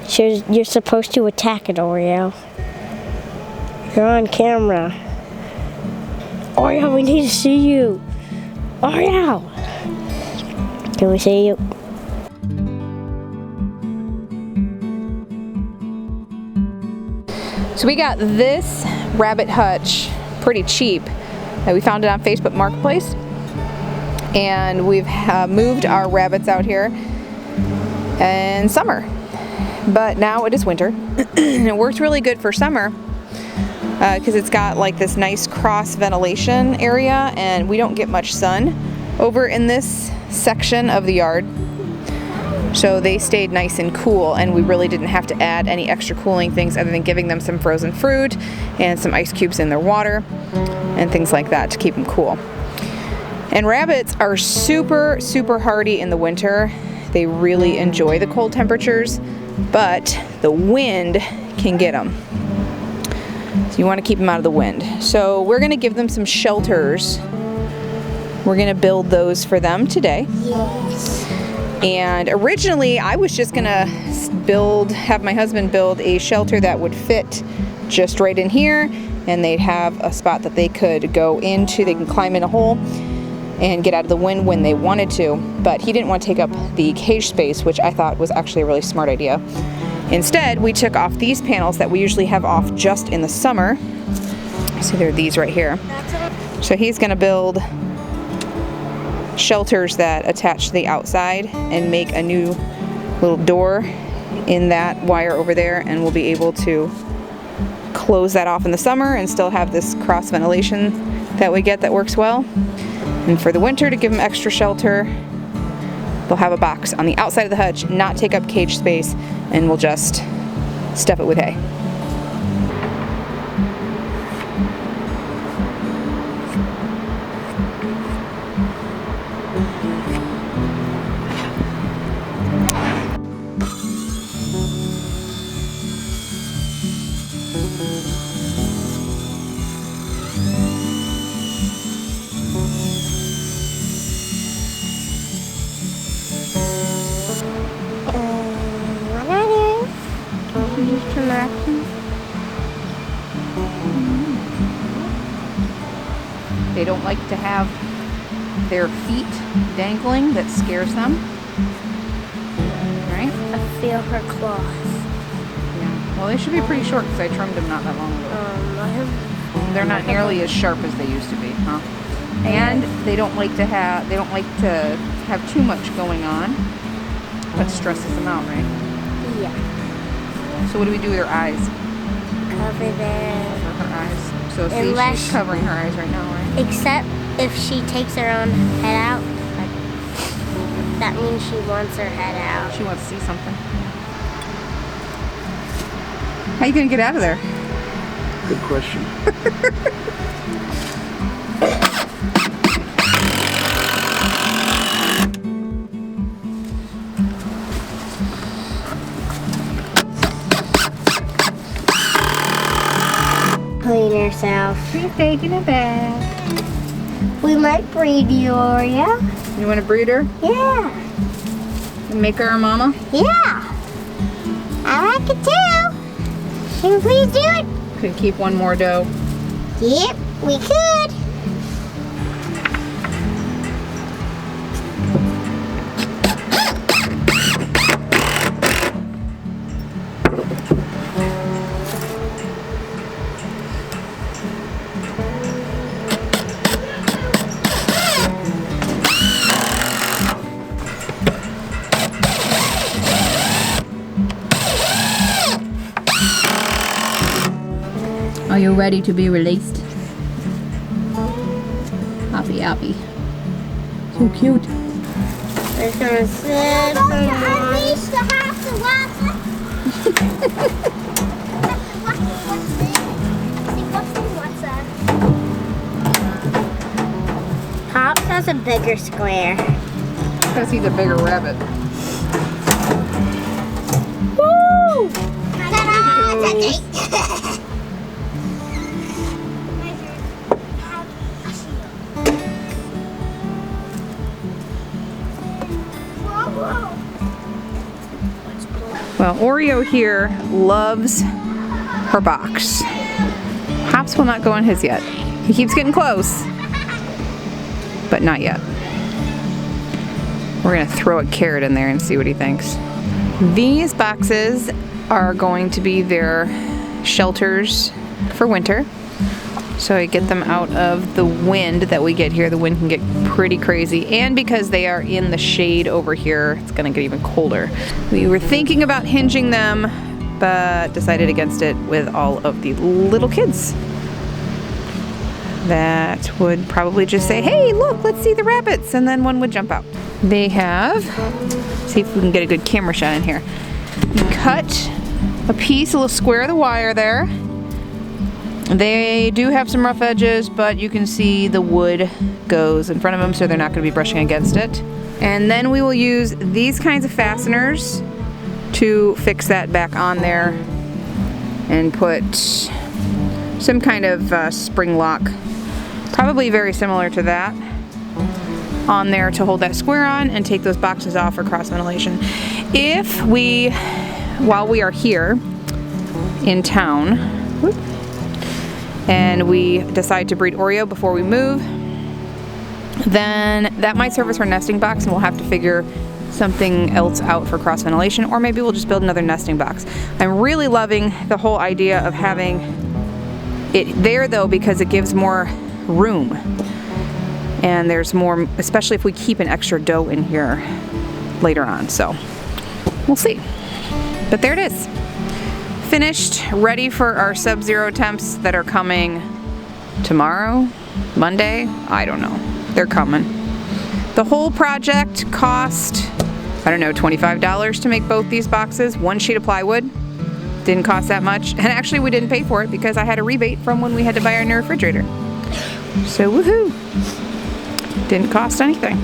You're supposed to attack it, Oreo. You're on camera. Oreo, we need to see you. Oreo! Can we see you? So we got this rabbit hutch pretty cheap. We found it on Facebook Marketplace. And we've moved our rabbits out here in summer. But now it is winter. And it works really good for summer because it's got like this nice cross ventilation area, and we don't get much sun over in this section of the yard. So they stayed nice and cool, and we really didn't have to add any extra cooling things other than giving them some frozen fruit and some ice cubes in their water and things like that to keep them cool. And rabbits are super, super hardy in the winter. They really enjoy the cold temperatures, but the wind can get them. So you want to keep them out of the wind. So we're going to give them some shelters. We're going to build those for them today. Yes. And originally I was just going to have my husband build a shelter that would fit just right in here, and they'd have a spot that they could go into. They can climb in a hole and get out of the wind when they wanted to, but he didn't want to take up the cage space, which I thought was actually a really smart idea. Instead, we took off these panels that we usually have off just in the summer. So there are these right here. So he's going to build shelters that attach to the outside and make a new little door in that wire over there, and we'll be able to close that off in the summer and still have this cross ventilation that we get that works well. And for the winter, to give them extra shelter, they'll have a box on the outside of the hutch, not take up cage space, and we'll just stuff it with hay. Just relaxing. They don't like to have their feet dangling. That scares them. Right? I feel her claws. Yeah. Well, they should be pretty short because I trimmed them not that long ago. They're not nearly as sharp as they used to be, huh? And they don't like to have too much going on. That stresses them out, right? Yeah. So what do we do with her eyes? Cover them. Cover her eyes. So see, Unless she's covering her eyes right now, right? Except if she takes her own head out, that means she wants her head out. She wants to see something. How are you going to get out of there? Good question. Clean herself. She's taking a bath. We might breed you, Oreo. You want to breed her? Yeah. And make her our mama? Yeah. I like it too. Can you please do it? Could keep one more doe. Yep, we could. Are you ready to be released? Hoppy, hoppy. So cute. We're gonna sit unleash the house of Pops has a bigger square. Because he's a bigger rabbit. Woo! Well, Oreo here loves her box. Hops will not go in his yet. He keeps getting close, but not yet. We're gonna throw a carrot in there and see what he thinks. These boxes are going to be their shelters for winter. So I get them out of the wind that we get here. The wind can get pretty crazy. And because they are in the shade over here, it's gonna get even colder. We were thinking about hinging them, but decided against it with all of the little kids. That would probably just say, hey, look, let's see the rabbits. And then one would jump out. They have, see if we can get a good camera shot in here. You cut a piece, a little square of the wire there. They do have some rough edges, but you can see the wood goes in front of them, so they're not going to be brushing against it. And then we will use these kinds of fasteners to fix that back on there and put some kind of spring lock, probably very similar to that, on there to hold that square on and take those boxes off for cross ventilation. If we, while we are here in town, and we decide to breed Oreo before we move, then that might serve as our nesting box and we'll have to figure something else out for cross ventilation, or maybe we'll just build another nesting box. I'm really loving the whole idea of having it there though, because it gives more room. And there's more, especially if we keep an extra doe in here later on, so we'll see. But there it is. Finished, ready for our sub-zero temps that are coming tomorrow, Monday, I don't know. They're coming. The whole project cost, I don't know, $25 to make both these boxes. One sheet of plywood. Didn't cost that much. And actually we didn't pay for it because I had a rebate from when we had to buy our new refrigerator. So woohoo! Didn't cost anything.